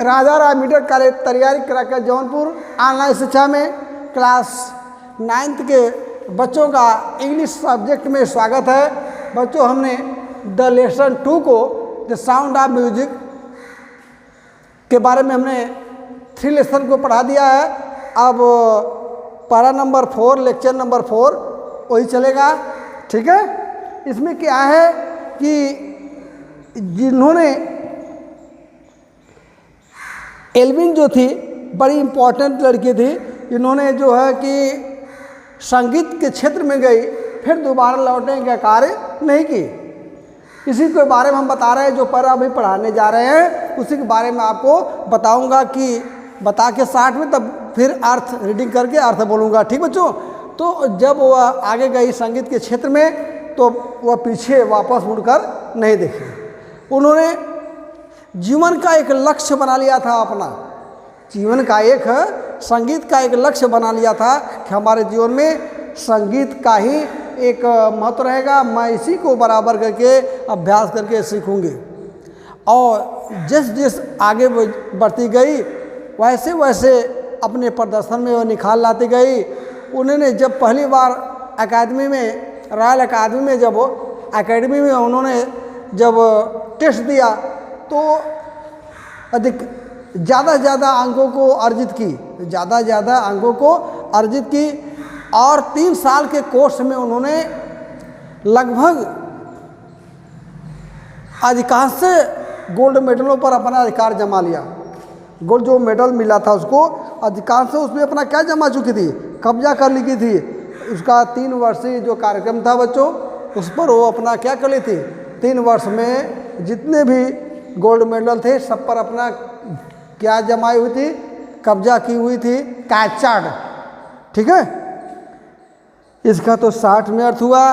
राजा Ram metre college तैयारी कराकर Jaunpur online शिक्षा में क्लास 9th के बच्चों का इंग्लिश सब्जेक्ट में स्वागत है। बच्चों, हमने द लेसन 2 को द साउंड ऑफ म्यूजिक के बारे में हमने 3 लेसन को पढ़ा दिया है। अब पारा नंबर 4 लेक्चर नंबर 4 वही चलेगा, ठीक है। इसमें क्या है कि जिन्होंने एल्विन जो थी बड़ी इम्पोर्टेंट लड़की थी, इन्होंने जो है कि संगीत के क्षेत्र में गई, फिर दोबारा लौटने का कार्य नहीं की। इसी के बारे में हम बता रहे हैं, जो पर अभी पढ़ाने जा रहे हैं उसी के बारे में आपको बताऊंगा कि बता के 60 में, तब फिर अर्थ रीडिंग करके अर्थ बोलूँगा, ठीक बच्चों। तो जब वह आगे गई संगीत के क्षेत्र में तो वह पीछे वापस मुड़कर नहीं देखी। उन्होंने जीवन का एक लक्ष्य बना लिया था, अपना जीवन का एक संगीत का एक लक्ष्य बना लिया था कि हमारे जीवन में संगीत का ही एक महत्व रहेगा, मैं इसी को बराबर करके अभ्यास करके सीखूंगी। और जिस जिस आगे बढ़ती गई वैसे वैसे अपने प्रदर्शन में वो निखार लाती गई। उन्होंने जब पहली बार अकादमी में, रॉयल अकादमी में, जब अकेडमी में उन्होंने जब टेस्ट दिया तो अधिक ज़्यादा से ज़्यादा अंकों को अर्जित की, ज़्यादा से ज़्यादा अंकों को अर्जित की। और 3 साल के कोर्स में उन्होंने लगभग अधिकांश गोल्ड मेडलों पर अपना अधिकार जमा लिया। गोल्ड जो मेडल मिला था उसको अधिकांश उसमें अपना क्या जमा चुकी थी, कब्जा कर ली थी। उसका 3 वर्षीय जो कार्यक्रम था बच्चों, उस पर वो अपना क्या कर ली थी, 3 वर्ष में जितने भी गोल्ड मेडल थे सब पर अपना क्या जमाई हुई थी, कब्जा की हुई थी, कैप्चर्ड, ठीक है। इसका तो 60 में अर्थ हुआ।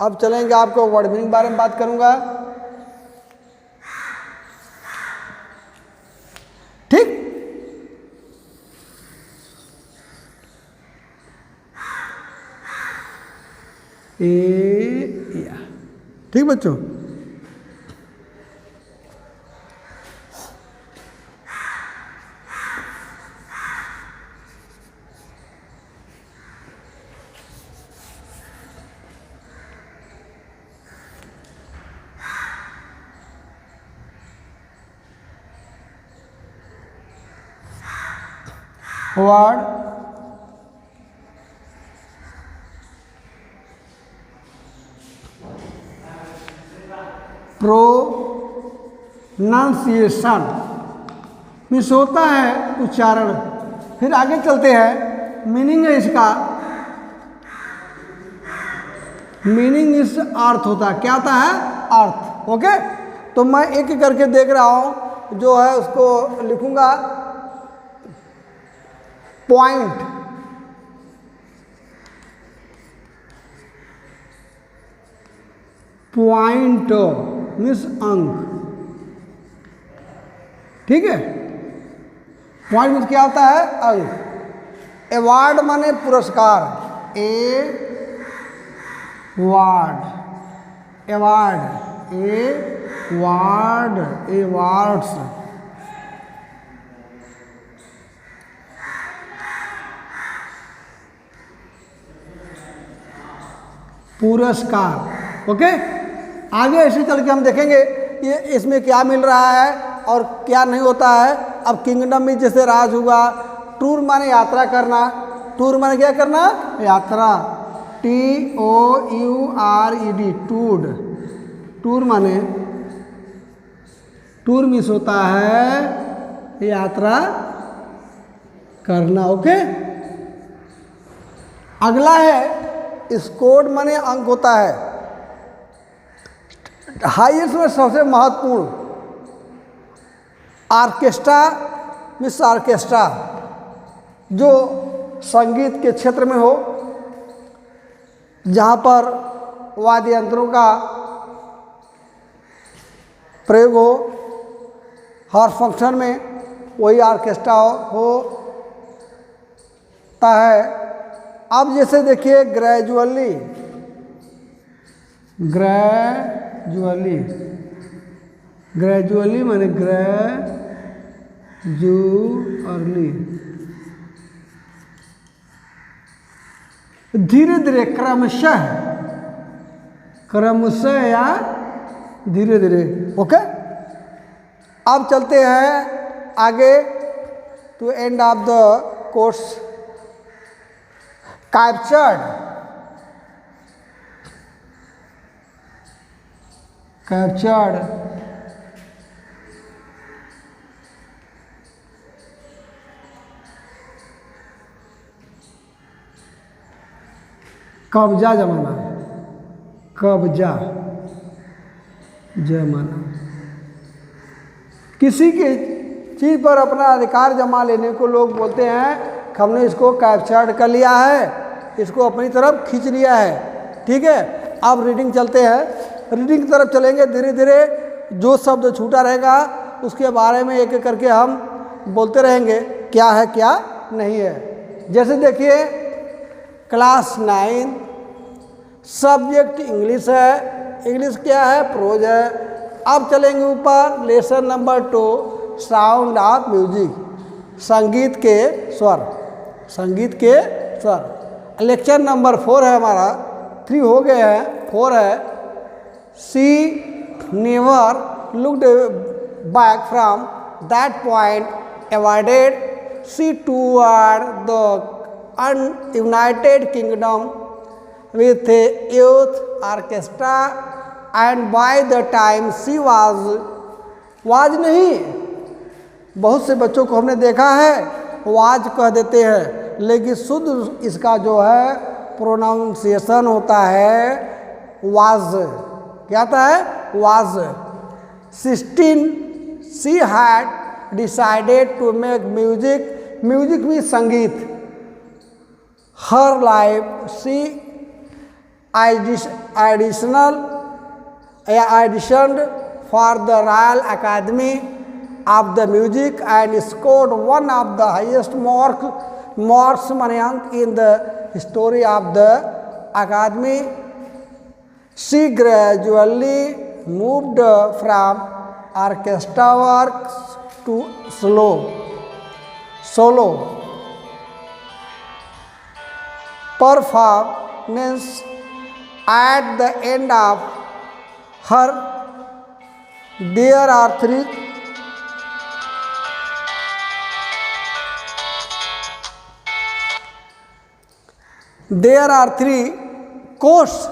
अब चलेंगे, आपको वर्ड मीनिंग बारे में बात करूंगा, ठीक। ठीक बच्चों, वर्ड प्रोनाउंसिएशन मीन्स होता है उच्चारण। फिर आगे चलते हैं, मीनिंग है इसका, मीनिंग इस अर्थ होता है, क्या होता है, अर्थ, ओके। तो मैं एक एक करके देख रहा हूं, जो है उसको लिखूंगा। पॉइंट, पॉइंट मीन्स अंक, ठीक है। पॉइंट मीन्स क्या होता है, अंक। अवार्ड माने पुरस्कार, अवार्ड, अवार्ड, अवार्ड, अवार्ड्स, पुरस्कार, ओके। आगे ऐसे चल के हम देखेंगे ये इसमें क्या मिल रहा है और क्या नहीं होता है। अब किंगडम में जैसे राज हुआ, टूर माने यात्रा करना, टूर माने क्या करना, यात्रा, TOURED, टूर, टूर माने, टूर मीन्स होता है यात्रा करना, ओके। अगला है स्कोर माने अंक होता है, हाईएस्ट में सबसे महत्वपूर्ण। ऑर्केस्ट्रा मीन्स ऑर्केस्ट्रा, जो संगीत के क्षेत्र में हो, जहाँ पर वाद्य यंत्रों का प्रयोग हो, हर फंक्शन में वही ऑर्केस्ट्रा होता है। अब जैसे देखिए ग्रेजुअली, ग्रेजुअली, ग्रेजुअली माने यूजुअली धीरे धीरे, क्रमशः, क्रमशः या धीरे धीरे। ओके, अब चलते हैं आगे to end of the course. Captured, captured कब्जा जमाना, कब्जा जमाना, किसी की चीज़ पर अपना अधिकार जमा लेने को लोग बोलते हैं कि हमने इसको कैप्चर्ड कर लिया है, इसको अपनी तरफ खींच लिया है। ठीक है, अब रीडिंग चलते हैं, रीडिंग की तरफ चलेंगे धीरे धीरे। जो शब्द छूटा रहेगा उसके बारे में एक एक करके हम बोलते रहेंगे, क्या है क्या नहीं है। जैसे देखिए, क्लास 9, सब्जेक्ट इंग्लिश है, इंग्लिश क्या है, प्रोज है। अब चलेंगे ऊपर, lesson number 2, sound of music, संगीत के स्वर, संगीत के स्वर। लेक्चर नंबर 4 है हमारा, 3 हो गए हैं, 4 है। She never looked back from that point avoided she toward the United Kingdom with a youth orchestra and by the time she was नहीं, बहुत से बच्चों को हमने देखा है वाज कह देते हैं, लेकिन शुद्ध इसका जो है प्रोनाउंसिएशन होता है वाज। क्या आता है, was. 16 she had decided to make music, music भी संगीत। Her life, she auditioned for the Royal Academy of the Music and scored one of the highest marks in the history of the Academy. She gradually moved from orchestra work to solo performance. At the end of her, there are three courses.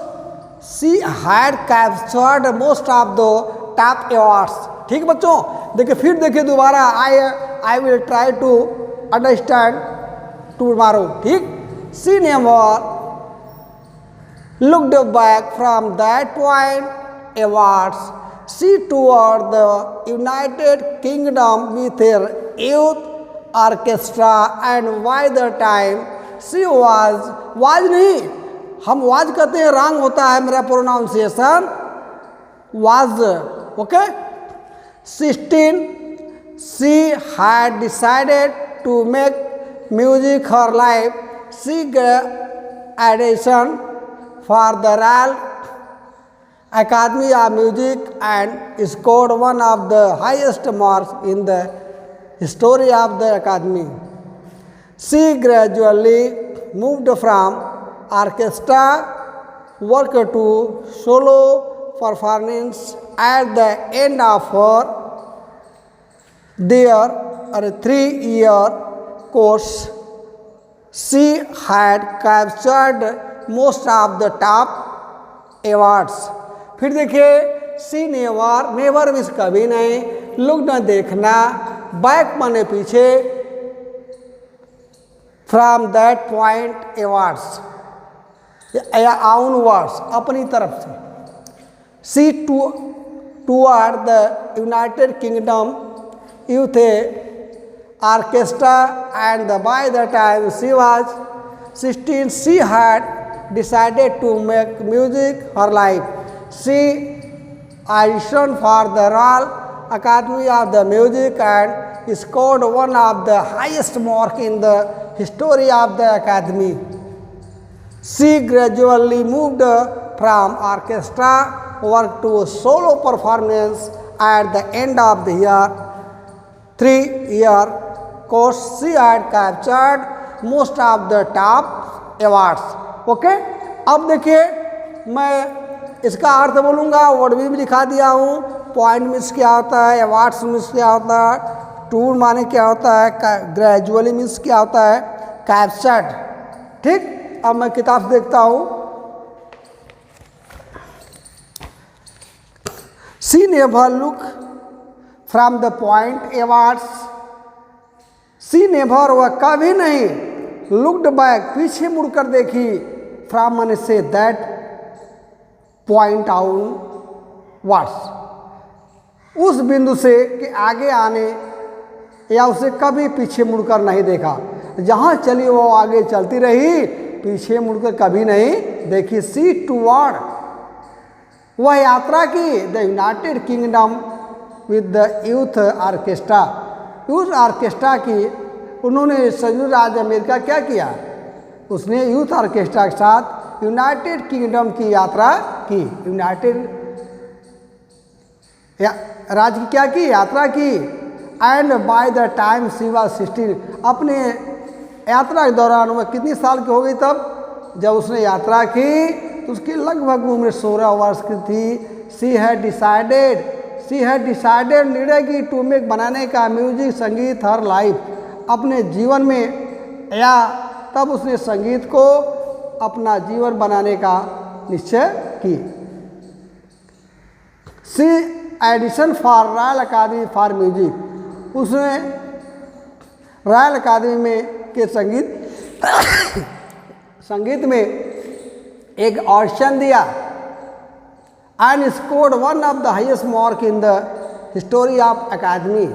She had captured most of the top awards. ठीक बच्चों, देखिए फिर देखिए दोबारा, I will try to understand tomorrow. ठीक, she never looked back from that point awards. She toured the United Kingdom with her youth orchestra and by the time she was नहीं, हम was कहते हैं, रॉन्ग होता है मेरा pronunciation, was। Okay, 16 she had decided to make music her life. She auditioned for the Royal Academy of Music and scored one of the highest marks in the history of the Academy. She gradually moved from orchestra work to solo performance. At the end of her their 3-year course, she had captured most of the top awards. फिर देखिए, सी never means कभी नहीं, look न देखना, back माने पीछे, from that point awards या आउनवर्ड्स अपनी तरफ से। She toward the United Kingdom youth orchestra and by the time she was 16 she had decided to make music her life. She auditioned for the Royal Academy of the Music and scored one of the highest marks in the history of the Academy. She gradually moved from orchestra work to solo performance. At the end of the year 3-year course, she had captured most of the top awards. Okay, अब देखिए मैं इसका अर्थ बोलूँगा, word भी लिखा दिया हूँ, point means क्या होता है, अवार्ड्स मीन्स क्या होता है, टूर माने क्या होता है, ग्रेजुअली मीन्स क्या होता है, कैप्चर्ड। ठीक, अब मैं किताब से देखता हूँ। She never look from the point awards, she never, वह कभी नहीं, लुक्ड बैक, पीछे मुड़कर देखी, फ्रॉम माने से, दैट पॉइंट आउट वर्ड्स, उस बिंदु से कि आगे आने, या उसे कभी पीछे मुड़कर नहीं देखा। जहाँ चली वो आगे चलती रही, पीछे मुड़कर कभी नहीं देखी। सी टूवर्ड, वह यात्रा की the United Kingdom with the youth orchestra, youth orchestra की, उन्होंने संयुक्त राज्य अमेरिका क्या किया, उसने यूथ ऑर्केस्ट्रा के साथ यूनाइटेड किंगडम की यात्रा की, यूनाइटेड राज्य की क्या की, यात्रा की। And by the time she was 16, अपने यात्रा के दौरान वह कितनी साल की हो गई तब जब उसने यात्रा की, तो उसकी लगभग उम्र 16 वर्ष की थी। शी हैड डिसाइडेड निर्णय की टू मेक, बनाने का, म्यूजिक, संगीत, हर लाइफ, अपने जीवन में, या तब उसने संगीत को अपना जीवन बनाने का निश्चय की। She audition for Royal Academy for music, उसने रॉयल अकादमी में के संगीत में एक ऑडिशन दिया। And scored one of the highest mark in the history of academy,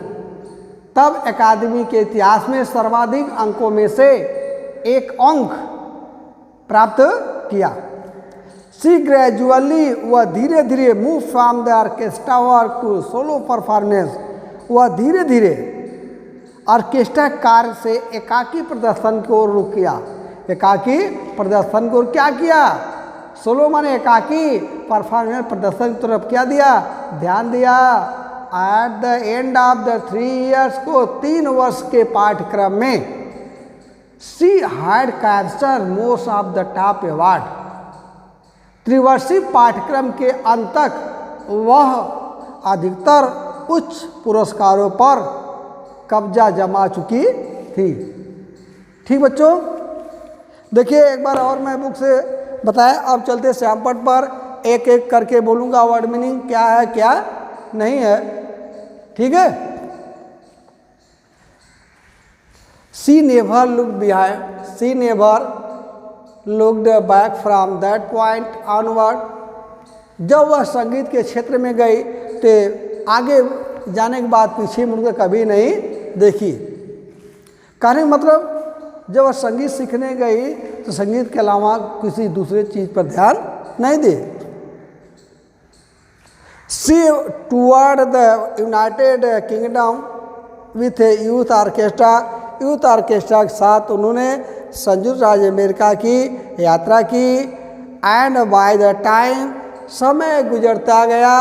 तब अकादमी के इतिहास में सर्वाधिक अंकों में से एक अंक प्राप्त किया। सी ग्रेजुअली, वह धीरे धीरे move from the orchestra work to solo performance, वह धीरे धीरे ऑर्केस्ट्रा कार्य से एकाकी प्रदर्शन की ओर रुख किया। एकाकी प्रदर्शन की ओर क्या किया, सोलो माने एकाकी, परफॉर्मेंस प्रदर्शन की तरफ क्या दिया, ध्यान दिया। At the end of the 3 years को 3 वर्ष के पाठ्यक्रम में she had capture most of the top award, त्रिवर्षीय पाठ्यक्रम के अंत तक वह अधिकतर उच्च पुरस्कारों पर कब्जा जमा चुकी थी। ठीक बच्चों, देखिए एक बार और मैं बुक से बताया, अब चलते श्यामपट पर, एक एक करके बोलूँगा वर्ड मीनिंग क्या है क्या नहीं है। ठीक है, she never look behind, she never looked back from that point onward, जब वह संगीत के क्षेत्र में गई तो आगे जाने के बाद पीछे मुड़कर कभी नहीं देखी। कहने का मतलब जब वह संगीत सीखने गई तो संगीत के अलावा किसी दूसरे चीज़ पर ध्यान नहीं दी। She toward the United Kingdom with youth orchestra, youth orchestra के साथ उन्होंने संयुक्त राज्य अमेरिका की यात्रा की। एंड बाय द टाइम, समय गुजरता गया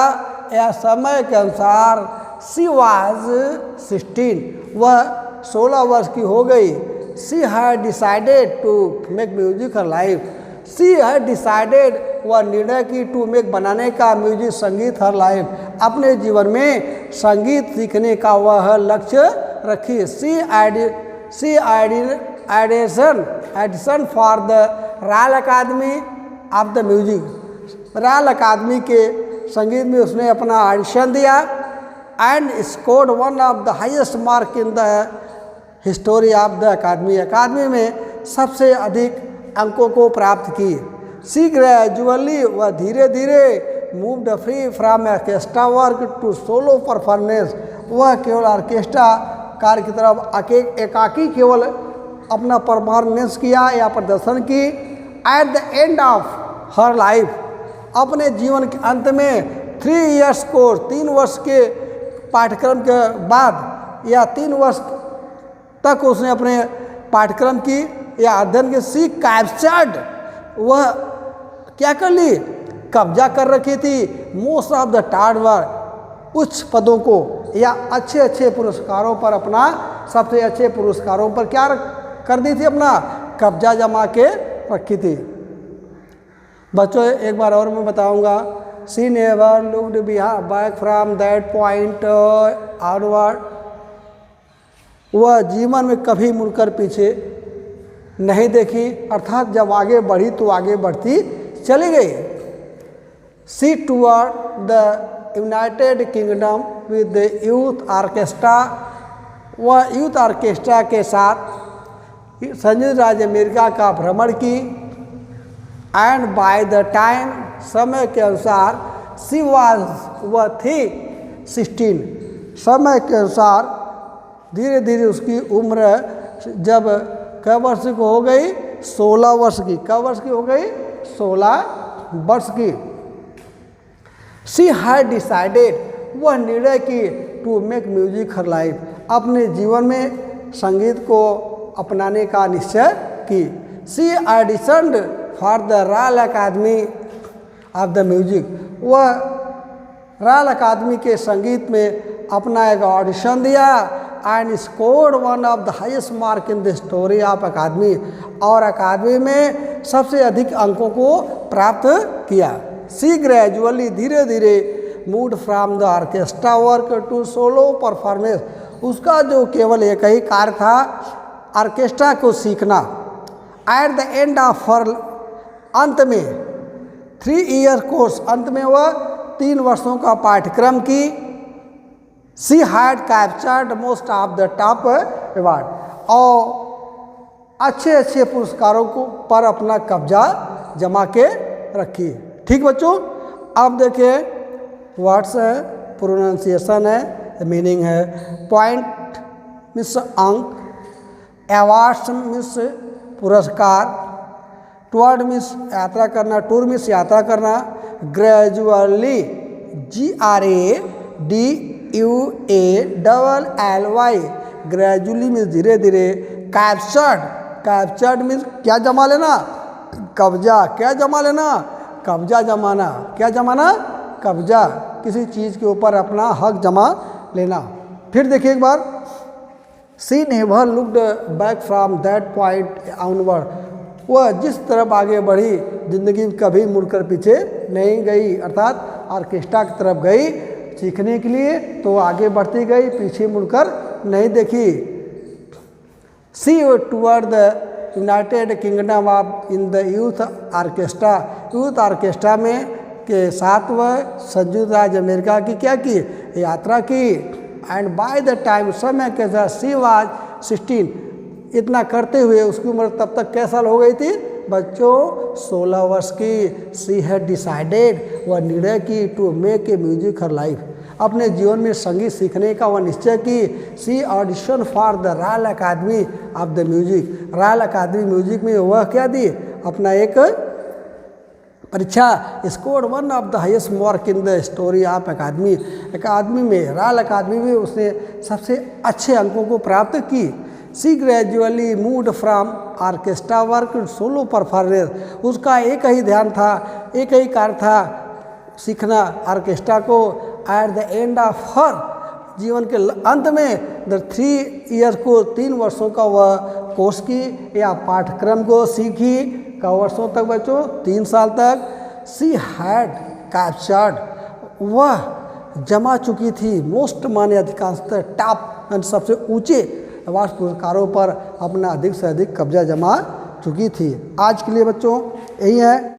या समय के अनुसार, सी वाज 16, वह 16 वर्ष की हो गई। She had decided to make music her life, she had decided, वह निर्णय की, टू मेक बनाने का, म्यूजिक संगीत हर लाइफ, अपने जीवन में संगीत सीखने का वह लक्ष्य रखी। She audition for the Royal Academy of the music, Royal Academy के संगीत में उसने अपना ऑडिशन दिया। And scored one of the highest mark in the history of the academy, अकादमी में सबसे अधिक अंकों को प्राप्त की। सी ग्रेजुअली, वह धीरे धीरे moved free from orchestra work to solo performance, वह केवल ऑर्केस्ट्रा कार्य की तरफ एकाकी केवल अपना परफॉर्मेंस किया या प्रदर्शन की। Eight the end of her life, अपने जीवन के अंत में 3 years कोर्स, 3 वर्ष के पाठ्यक्रम के बाद या 3 वर्ष तक उसने अपने पाठ्यक्रम की या अध्ययन की। सी कैप्चर्ड, वह क्या कर ली, कब्जा कर रखी थी। Most of the top work, उच्च पदों को या अच्छे अच्छे पुरस्कारों पर अपना सबसे अच्छे पुरस्कारों पर क्या कर दी थी, अपना कब्जा जमा के रखी थी। बच्चों एक बार और मैं बताऊंगा, she never looked back from that point outward, वह जीवन में कभी मुड़कर पीछे नहीं देखी, अर्थात जब आगे बढ़ी तो आगे बढ़ती चली गई। She toured the United Kingdom with the youth orchestra, वह यूथ ऑर्केस्ट्रा के साथ संयुक्त राज्य अमेरिका का भ्रमण की। एंड बाय द टाइम, समय के अनुसार, शी वाज, वह थी 16, समय के अनुसार धीरे धीरे उसकी उम्र जब कई वर्ष की हो गई, 16 वर्ष की। कई वर्ष की हो गई, 16 वर्ष की। शी हैड डिसाइडेड, वह निर्णय की, to make music her life, अपने जीवन में संगीत को अपनाने का निश्चय की। She auditioned for the Royal Academy of the music, वह रॉयल अकादमी के संगीत में अपना एक ऑडिशन दिया। And scored one of the highest mark in the story of academy, और अकादमी में सबसे अधिक अंकों को प्राप्त किया। शी ग्रेजुअली, धीरे धीरे, moved from the orchestra work to solo performance, उसका जो केवल एक ही कार्य था ऑर्केस्ट्रा को सीखना। Eight the end of her, अंत में 3 ईयर कोर्स, अंत में वह 3 वर्षों का पाठ्यक्रम की। She had captured most of the top award, और अच्छे अच्छे पुरस्कारों को पर अपना कब्जा जमा के रखी। ठीक बच्चों, अब देखिए वर्ड्स है, प्रोनाउंसिएशन है, मीनिंग है। पॉइंट मिस अंक, अवार्ड्स मिस पुरस्कार, टूअर्ड मिस यात्रा करना, टूर मिस यात्रा करना, ग्रेजुअली GRADUALLY, ग्रेजुअली मीन्स धीरे धीरे। कैप्चर्ड, कैप्चर्ड मीन्स क्या जमा लेना, कब्जा। क्या जमा लेना, कब्जा जमाना। क्या जमाना, कब्जा, किसी चीज़ के ऊपर अपना हक जमा लेना। फिर देखिए एक बार, she never looked back from that point onward, वह जिस तरफ आगे बढ़ी जिंदगी में कभी मुड़कर पीछे नहीं गई, अर्थात ऑर्केस्ट्रा की तरफ गई सीखने के लिए तो आगे बढ़ती गई, पीछे मुड़कर नहीं देखी। She toured the United Kingdom of in the youth orchestra, youth orchestra में के साथ वह संयुक्त राज्य अमेरिका की क्या की, यात्रा की। एंड बाय द टाइम, समय के साथ, शी वाज 16, इतना करते हुए उसकी उम्र तब तक कैसा हो गई थी बच्चों, 16 वर्ष की। शी हैड डिसाइडेड, वह निर्णय की, to make a music her life, अपने जीवन में संगीत सीखने का वह निश्चय की। She audition for the Royal Academy of the music, Royal Academy Music में वह क्या दी, अपना एक परीक्षा। Scored one of the highest mark in the story of Academy, अकादमी में, रॉयल अकादमी में उसने सबसे अच्छे अंकों को प्राप्त की। She gradually moved from orchestra work solo performance, उसका एक ही ध्यान था, एक ही कार्य था, सीखना ऑर्केस्ट्रा को। Eight the end of her, जीवन के अंत में, द 3 ईयर को, 3 वर्षों का वह कोर्स की या पाठ्यक्रम को सीखी। कई वर्षों तक बच्चों, 3 साल तक। शी हैड कैप्चर्ड, वह जमा चुकी थी, मोस्ट माने अधिकांशतः टॉप, सबसे ऊंचे अवार्ड पुरस्कारों पर अपना अधिक से अधिक कब्जा जमा चुकी थी। आज के लिए बच्चों यही है।